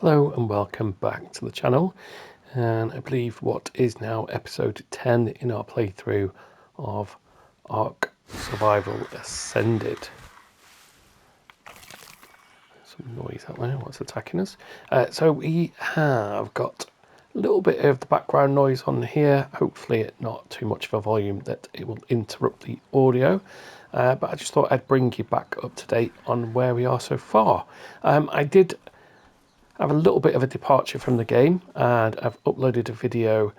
Hello and welcome back to the channel, and I believe what is now episode 10 in our playthrough of ARK Survival Ascended. Some noise out there, what's attacking us? So we have got a little bit of the background noise on here, hopefully not too much of a volume that it will interrupt the audio. But I just thought I'd bring you back up to date on where we are so far. I did have a little bit of a departure from the game, and I've uploaded a video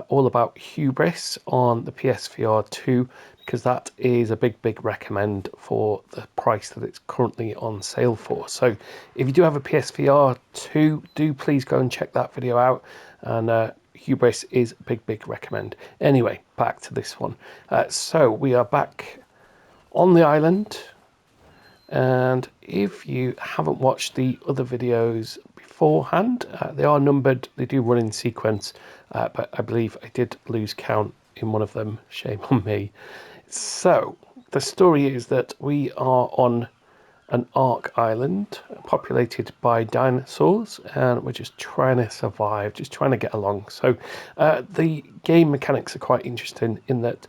all about Hubris on the PSVR 2 because that is a big recommend for the price that it's currently on sale for. So if you do have a PSVR 2, do please go and check that video out, and Hubris is a big recommend. Anyway, back to this one. So we are back on the island, and if you haven't watched the other videos beforehand, they are numbered, they do run in sequence, but I believe I did lose count in one of them. Shame on me. So the story is that we are on an ARK island populated by dinosaurs, and we're just trying to survive, just trying to get along. So the game mechanics are quite interesting in that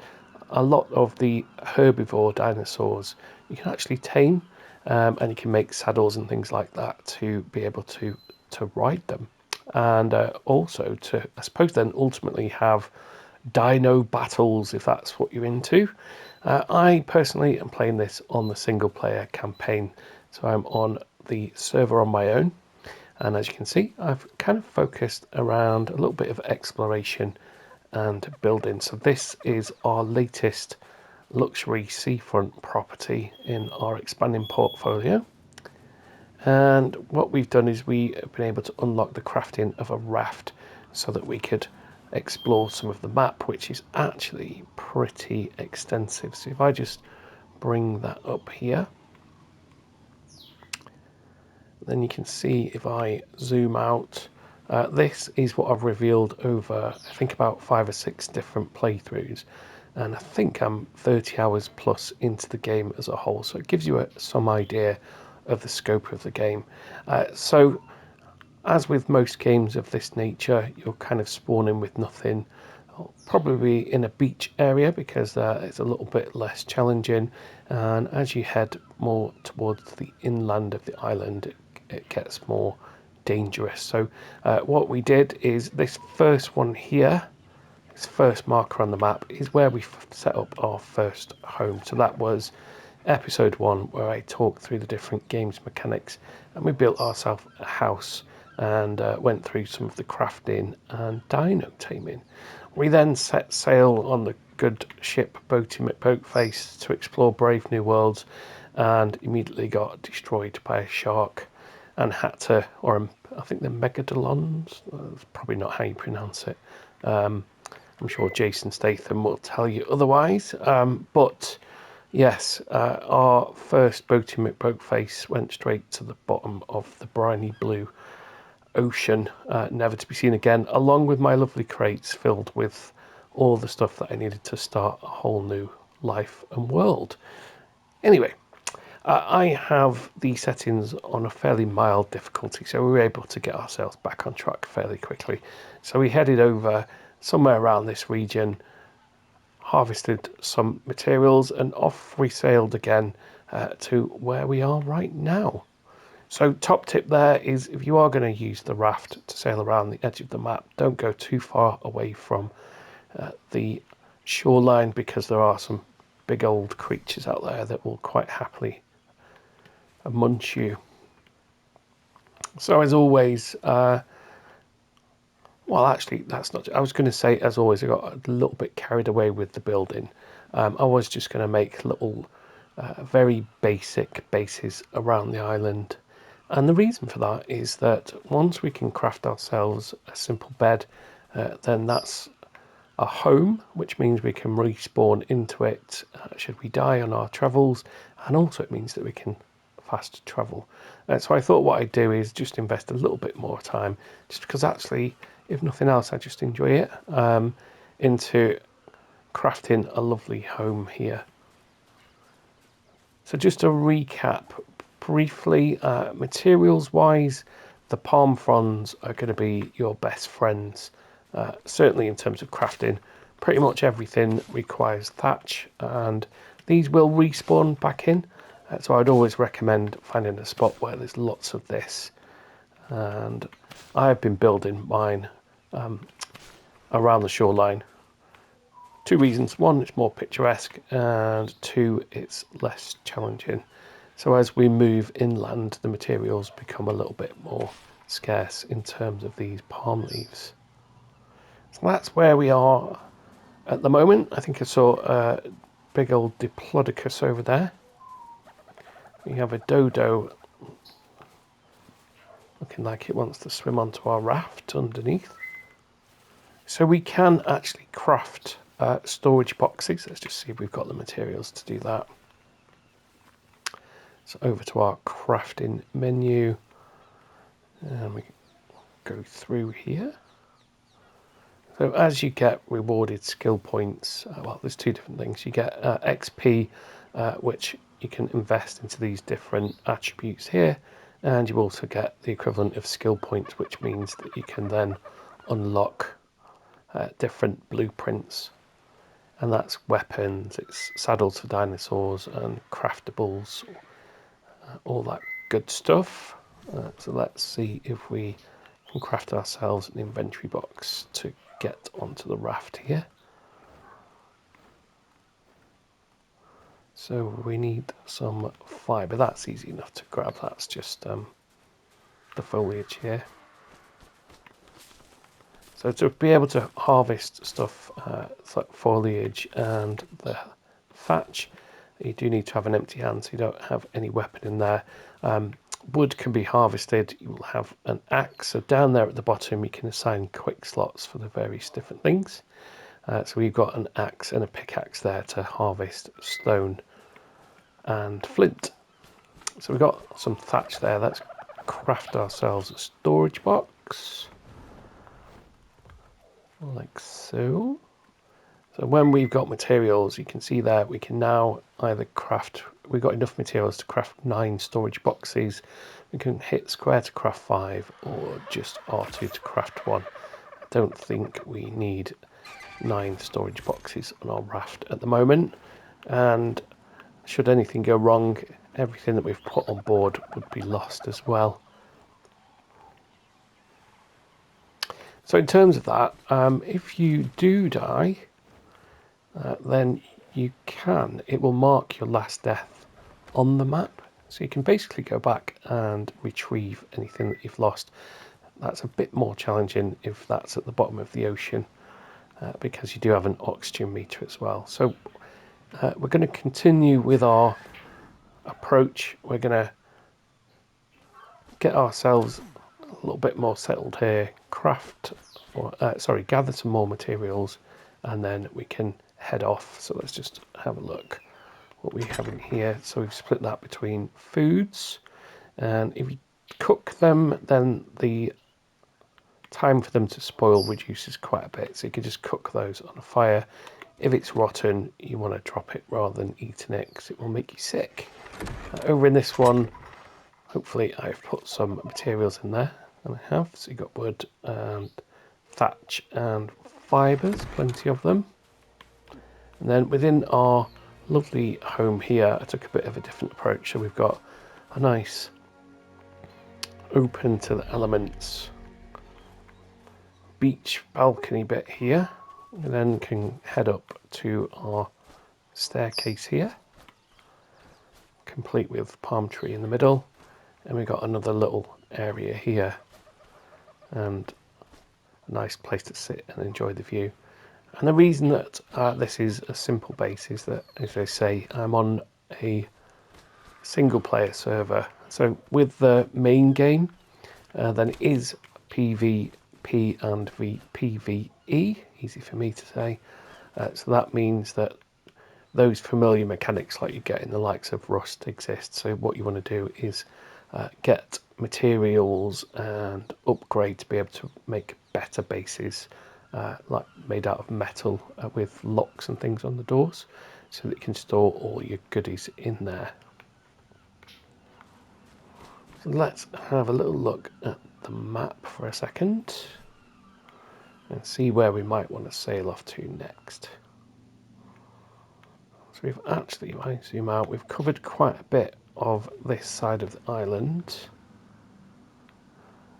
a lot of the herbivore dinosaurs you can actually tame, and you can make saddles and things like that to be able to ride them, and also to, I suppose, then ultimately have dino battles if that's what you're into. I personally am playing this on the single player campaign, so I'm on the server on my own, and as you can see I've kind of focused around a little bit of exploration and building. So this is our latest luxury seafront property in our expanding portfolio. And what we've done is we have been able to unlock the crafting of a raft so that we could explore some of the map, which is actually pretty extensive. So if I just bring that up here, then you can see if I zoom out, this is what I've revealed over, I think, about 5 or 6 different playthroughs. And I think I'm 30 hours plus into the game as a whole. So it gives you some idea of the scope of the game. So as with most games of this nature, you're kind of spawning with nothing, probably in a beach area because it's a little bit less challenging, and as you head more towards the inland of the island, it gets more dangerous. So what we did is this first one here, this first marker on the map, is where we set up our first home. So that was episode 1, where I talked through the different games mechanics, and we built ourselves a house and went through some of the crafting and dino taming. We then set sail on the good ship Boaty McBoatface to explore brave new worlds, and immediately got destroyed by a shark and had to, or I think the Megalodons, that's probably not how you pronounce it. I'm sure Jason Statham will tell you otherwise, but yes, our first Boaty McBoatface went straight to the bottom of the briny blue ocean, never to be seen again, along with my lovely crates filled with all the stuff that I needed to start a whole new life and world. Anyway, I have the settings on a fairly mild difficulty, so we were able to get ourselves back on track fairly quickly. So we headed over somewhere around this region, harvested some materials, and off we sailed again to where we are right now. So top tip there is, if you are going to use the raft to sail around the edge of the map, don't go too far away from the shoreline, because there are some big old creatures out there that will quite happily munch you. So as always, well, actually that's not, I was going to say as always, I got a little bit carried away with the building. I was just going to make little very basic bases around the island. And the reason for that is that once we can craft ourselves a simple bed, then that's a home, which means we can respawn into it should we die on our travels, and also it means that we can fast travel. So I thought what I'd do is just invest a little bit more time, just because actually, if nothing else, I just enjoy it, into crafting a lovely home here. So just to recap briefly, materials wise, the palm fronds are going to be your best friends, certainly in terms of crafting. Pretty much everything requires thatch, and these will respawn back in. So I'd always recommend finding a spot where there's lots of this. And I've been building mine around the shoreline. Two reasons: one, it's more picturesque, and two, it's less challenging. So as we move inland, the materials become a little bit more scarce in terms of these palm leaves. So that's where we are at the moment. I think I saw a big old diplodocus over there. We have a dodo looking like it wants to swim onto our raft underneath. So we can actually craft storage boxes. Let's just see if we've got the materials to do that. So over to our crafting menu, and we go through here. So as you get rewarded skill points, well, there's two different things. You get XP, which you can invest into these different attributes here, and you also get the equivalent of skill points, which means that you can then unlock different blueprints, and that's weapons, it's saddles for dinosaurs and craftables, all that good stuff. So let's see if we can craft ourselves an inventory box to get onto the raft here. So we need some fibre. That's easy enough to grab. That's just the foliage here. So to be able to harvest stuff like foliage and the thatch, you do need to have an empty hand, so you don't have any weapon in there. Wood can be harvested. You will have an axe. So down there at the bottom, you can assign quick slots for the various different things. So we've got an axe and a pickaxe there to harvest stone and flint. So we've got some thatch there. Let's craft ourselves a storage box, like so. So when we've got materials, you can see there we can now either craft, we've got enough materials to craft 9 storage boxes. We can hit square to craft 5 or just R2 to craft 1. I don't think we need 9 storage boxes on our raft at the moment. And should anything go wrong, everything that we've put on board would be lost as well. So in terms of that, if you do die, then it will mark your last death on the map. So you can basically go back and retrieve anything that you've lost. That's a bit more challenging if that's at the bottom of the ocean, because you do have an oxygen meter as well. So we're going to continue with our approach. We're going to get ourselves a little bit more settled here, gather some more materials, and then we can head off. So let's just have a look what we have in here. So we've split that between foods, and if you cook them, then the time for them to spoil reduces quite a bit. So you can just cook those on a fire. If it's rotten, you want to drop it rather than eating it, because it will make you sick. Over in this one, hopefully I've put some materials in there, and I have. So you've got wood and thatch and fibres, plenty of them. And then within our lovely home here, I took a bit of a different approach. So we've got a nice open to the elements beach balcony bit here, and then can head up to our staircase here, complete with palm tree in the middle. And we've got another little area here and a nice place to sit and enjoy the view. And the reason that this is a simple base is that, as I say, I'm on a single player server. So with the main game, then it is PvP and PvE, easy for me to say. So that means that those familiar mechanics like you get in the likes of Rust exist. So what you want to do is get materials and upgrade to be able to make better bases, like made out of metal, with locks and things on the doors, so that you can store all your goodies in there. So let's have a little look at the map for a second and see where we might want to sail off to next. So we've actually, if I zoom out, we've covered quite a bit of this side of the island.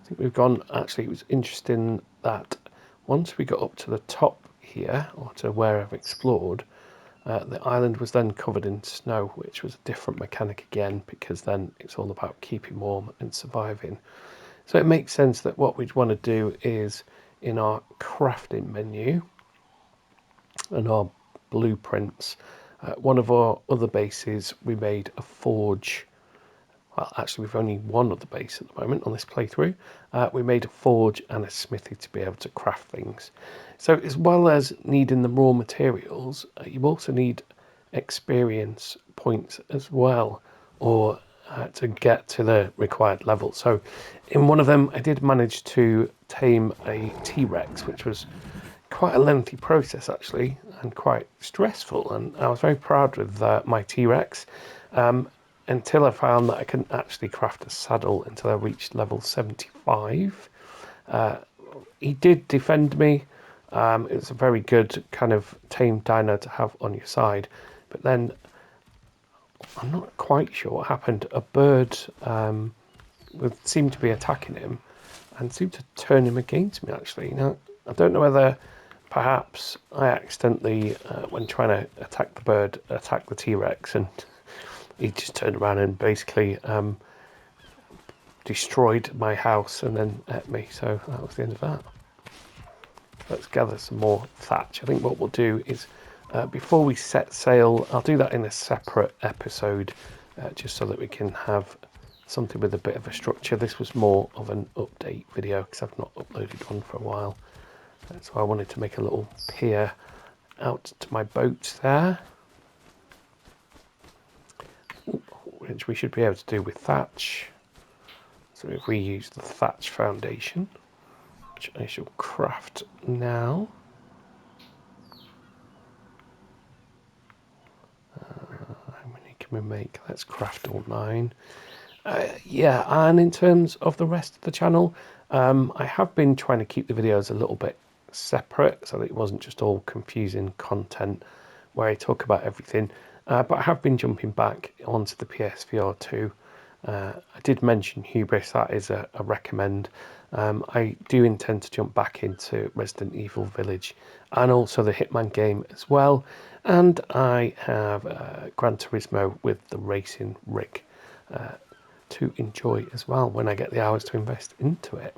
I think we've gone, actually it was interesting that once we got up to the top here, or to where I've explored, the island was then covered in snow, which was a different mechanic again, because then it's all about keeping warm and surviving. So it makes sense that what we'd want to do is, in our crafting menu and our blueprints, one of our other bases we made a forge. Well, actually, we've only one other base at the moment on this playthrough. We made a forge and a smithy to be able to craft things. So as well as needing the raw materials, you also need experience points as well, or to get to the required level. So in one of them, I did manage to tame a T-Rex, which was quite a lengthy process actually, and quite stressful. And I was very proud with my T-Rex. Until I found that I couldn't actually craft a saddle until I reached level 75. He did defend me. It was a very good kind of tame dino to have on your side. But then, I'm not quite sure what happened. A bird seemed to be attacking him and seemed to turn him against me actually. Now, I don't know whether perhaps I accidentally, when trying to attack the bird, attacked the T-Rex, and he just turned around and basically destroyed my house and then ate me. So that was the end of that. Let's gather some more thatch. I think what we'll do is, before we set sail, I'll do that in a separate episode, just so that we can have something with a bit of a structure. This was more of an update video because I've not uploaded one for a while. So I wanted to make a little pier out to my boat there, which we should be able to do with thatch. So if we use the thatch foundation, which I shall craft now. How many can we make? Let's craft all 9. Yeah, and in terms of the rest of the channel, I have been trying to keep the videos a little bit separate so that it wasn't just all confusing content where I talk about everything. But I have been jumping back onto the PSVR 2. I did mention Hubris, that is a recommend. I do intend to jump back into Resident Evil Village and also the Hitman game as well. And I have Gran Turismo with the racing rig to enjoy as well when I get the hours to invest into it.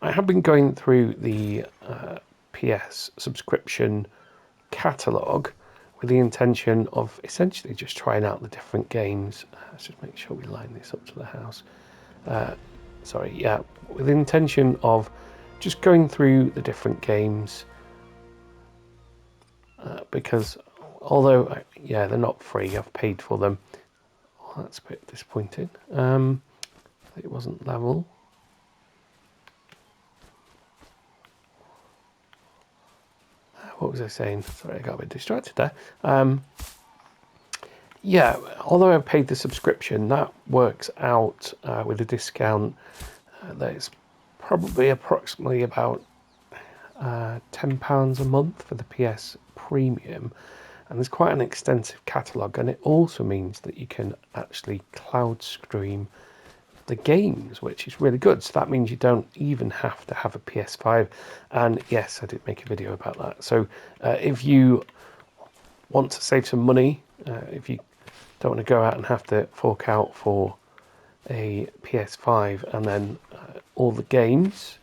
I have been going through the PS subscription catalogue with the intention of essentially just trying out the different games. Let's just make sure we line this up to the house. With the intention of just going through the different games, because although they're not free, I've paid for them. Oh, that's a bit disappointing. It wasn't level. What was I saying? Sorry, I got a bit distracted there. Although I paid the subscription, that works out with a discount that is probably approximately about £10 a month for the PS Premium. And there's quite an extensive catalogue, and it also means that you can actually cloud stream the games, which is really good. So that means you don't even have to have a PS5. And yes, I did make a video about that. So if you want to save some money, if you don't want to go out and have to fork out for a PS5 and then all the games,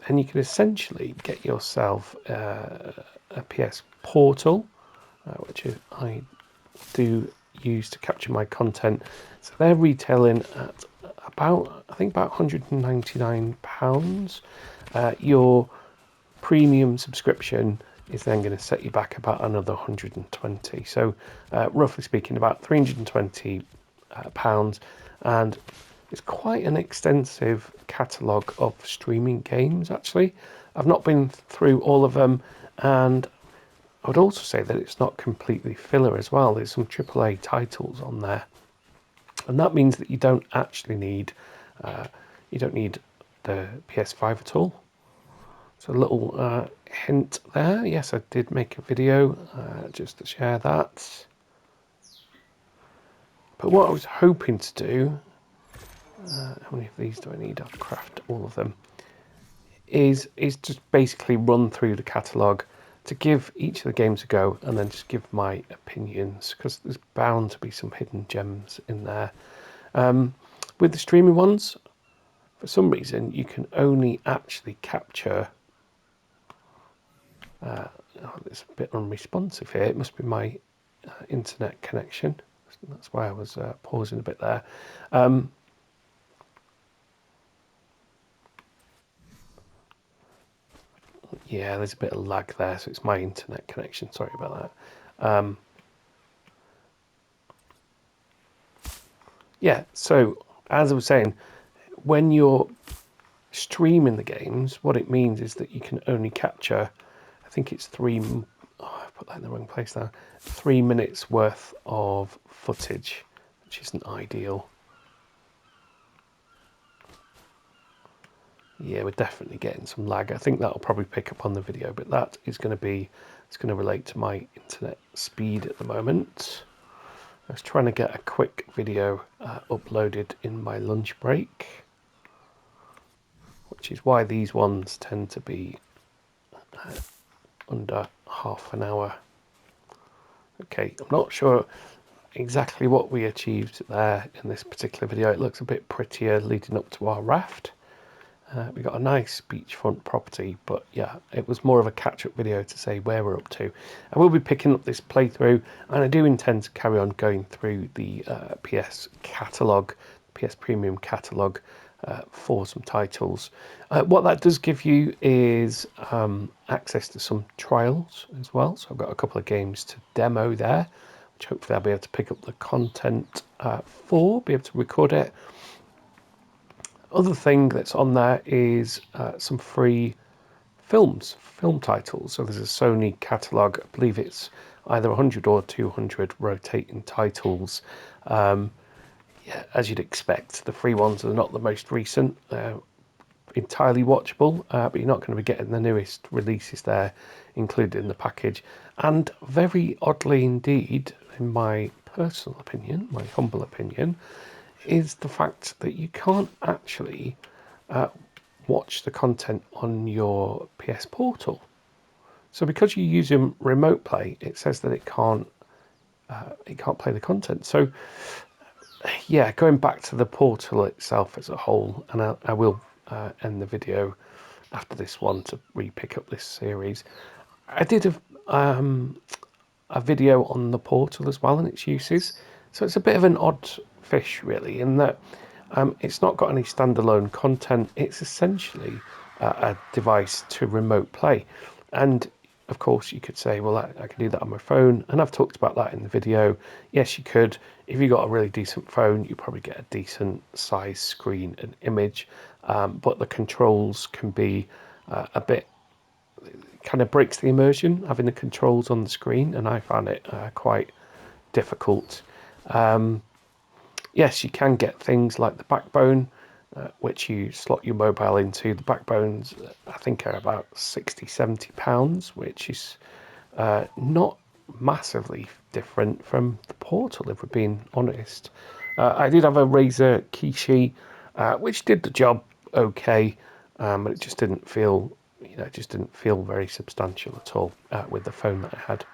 then you can essentially get yourself a PS Portal, which I do use to capture my content. So they're retailing at about £199. Your premium subscription is then going to set you back about another 120. So roughly speaking, about £320, and it's quite an extensive catalogue of streaming games actually. I've not been through all of them, and I would also say that it's not completely filler as well. There's some AAA titles on there, and that means that you don't actually need You don't need the PS5 at all. So a little hint there. Yes, I did make a video just to share that. But what I was hoping to do, how many of these do I need? I'll craft all of them. Is just basically run through the catalogue to give each of the games a go, and then just give my opinions, because there's bound to be some hidden gems in there. With the streaming ones, for some reason, you can only actually capture. It's a bit unresponsive here. It must be my internet connection. That's why I was pausing a bit there. Yeah, there's a bit of lag there, so it's my internet connection. Sorry about that. Yeah, so as I was saying, when you're streaming the games, what it means is that you can only capture, I think it's I put that in the wrong place now, 3 minutes worth of footage, which isn't ideal. Yeah, we're definitely getting some lag. I think that'll probably pick up on the video, but that is going to be, it's going to relate to my internet speed at the moment. I was trying to get a quick video uploaded in my lunch break, which is why these ones tend to be under half an hour. Okay, I'm not sure exactly what we achieved there in this particular video. It looks a bit prettier leading up to our raft. We got a nice beachfront property, but yeah, it was more of a catch-up video to say where we're up to. I will be picking up this playthrough, and I do intend to carry on going through the PS catalogue, PS Premium catalogue, for some titles. What that does give you is access to some trials as well. So I've got a couple of games to demo there, which hopefully I'll be able to pick up the content for, be able to record it. Other thing that's on there is some free film titles. So there's a Sony catalogue. I believe it's either 100 or 200 rotating titles. Yeah, as you'd expect, the free ones are not the most recent. They're entirely watchable, but you're not going to be getting the newest releases there included in the package. And very oddly indeed, in my personal opinion, my humble opinion, is the fact that you can't actually watch the content on your PS Portal. So because you're using remote play, it says that it can't play the content. So yeah, going back to the portal itself as a whole, and I will end the video after this one to re-pick up this series. I did a video on the portal as well and its uses. So it's a bit of an odd fish, really, in that it's not got any standalone content. It's essentially a device to remote play. And of course, you could say, well, I can do that on my phone. And I've talked about that in the video. Yes, you could. If you got a really decent phone, you probably get a decent size screen and image. But the controls can be a bit, kind of breaks the immersion having the controls on the screen, and I found it quite difficult. Yes, you can get things like the backbone, which you slot your mobile into. The backbones, I think, are about £60-70, which is not massively different from the portal, if we're being honest. I did have a Razer Kishi, which did the job okay, but it just didn't feel, it just didn't feel very substantial at all with the phone that I had.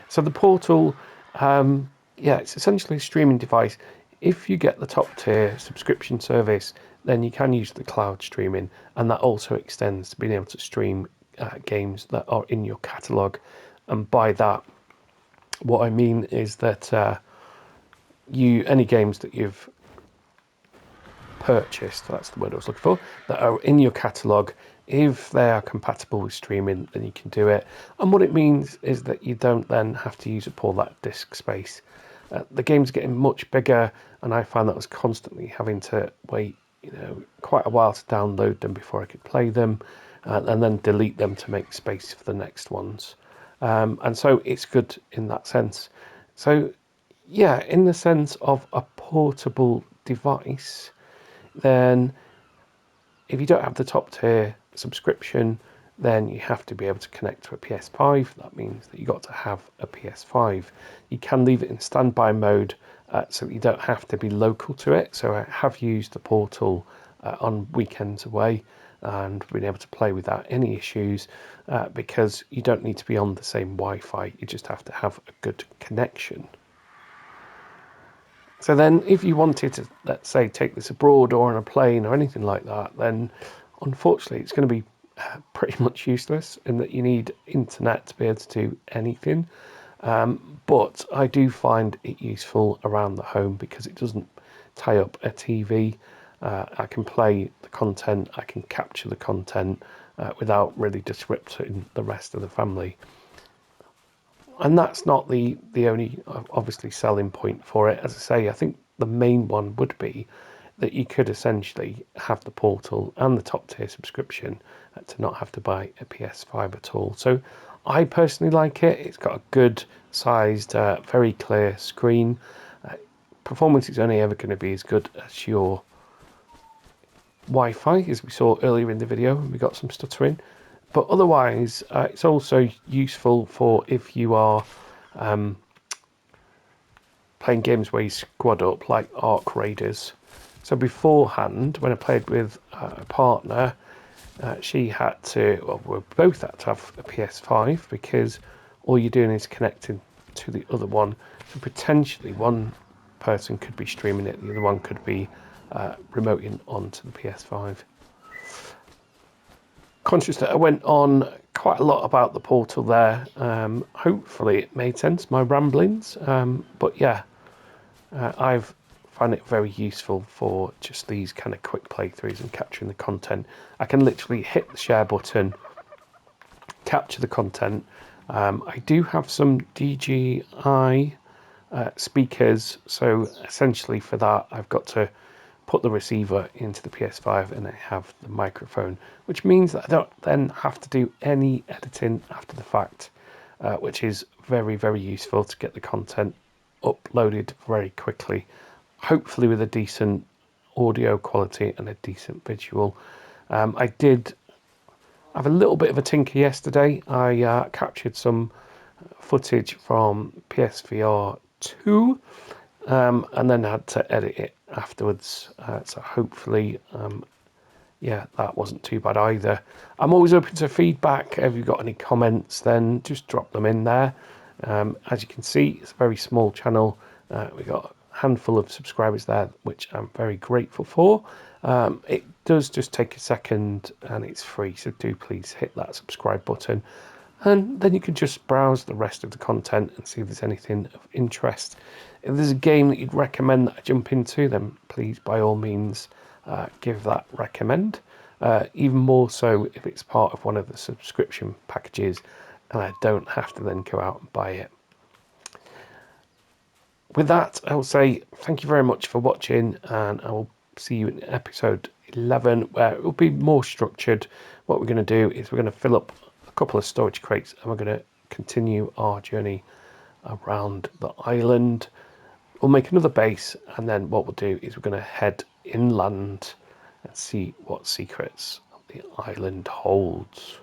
So the portal, yeah, it's essentially a streaming device. If you get the top tier subscription service, then you can use the cloud streaming, and that also extends to being able to stream games that are in your catalogue. And by that, what I mean is that any games that you've purchased, that's the word I was looking for, that are in your catalogue, if they are compatible with streaming, then you can do it. And what it means is that you don't then have to use up all that disk space. The game's getting much bigger, and I found that I was constantly having to wait, quite a while to download them before I could play them, and then delete them to make space for the next ones. And so it's good in that sense. So yeah, in the sense of a portable device, then if you don't have the top tier subscription, then you have to be able to connect to a PS5. That means that you got to have a PS5. You can leave it in standby mode so that you don't have to be local to it. So I have used the portal on weekends away and been able to play without any issues because you don't need to be on the same Wi-Fi. You just have to have a good connection. So then if you wanted to, let's say, take this abroad or on a plane or anything like that, then unfortunately it's going to be pretty much useless in that you need internet to be able to do anything. But I do find it useful around the home because it doesn't tie up a TV. I can play the content, I can capture the content without really disrupting the rest of the family. And that's not the only obviously selling point for it. As I say, I think the main one would be that you could essentially have the portal and the top tier subscription to not have to buy a PS5 at all. So I personally like it. It's got a good sized, very clear screen. Performance is only ever going to be as good as your Wi-Fi, as we saw earlier in the video, and we got some stuttering. But otherwise, it's also useful for if you are playing games where you squad up, like ARK Raiders. So beforehand, when I played with a partner, she had to, well, we both had to have a PS5 because all you're doing is connecting to the other one. So potentially one person could be streaming it, the other one could be remoting onto the PS5. Conscious that I went on quite a lot about the portal there. Hopefully it made sense, my ramblings. But yeah, I've found it very useful for just these kind of quick playthroughs and capturing the content. I can literally hit the share button, capture the content. I do have some DJI speakers, so essentially for that I've got to put the receiver into the PS5 and I have the microphone, which means that I don't then have to do any editing after the fact, which is very, very useful to get the content uploaded very quickly, hopefully with a decent audio quality and a decent visual. I did have a little bit of a tinker yesterday. I captured some footage from PSVR 2 and then had to edit it afterwards. So hopefully, yeah, that wasn't too bad either. I'm always open to feedback. If you've got any comments, then just drop them in there. As you can see, it's a very small channel. We've got a handful of subscribers there, which I'm very grateful for. It does just take a second and it's free, so do please hit that subscribe button. And then you can just browse the rest of the content and see if there's anything of interest. If there's a game that you'd recommend that I jump into, then please, by all means, give that recommend. Even more so if it's part of one of the subscription packages and I don't have to then go out and buy it. With that, I'll say thank you very much for watching, and I will see you in episode 11, where it will be more structured. What we're going to do is we're going to fill up a couple of storage crates and we're going to continue our journey around the island. We'll make another base, and then what we'll do is we're going to head inland and see what secrets the island holds.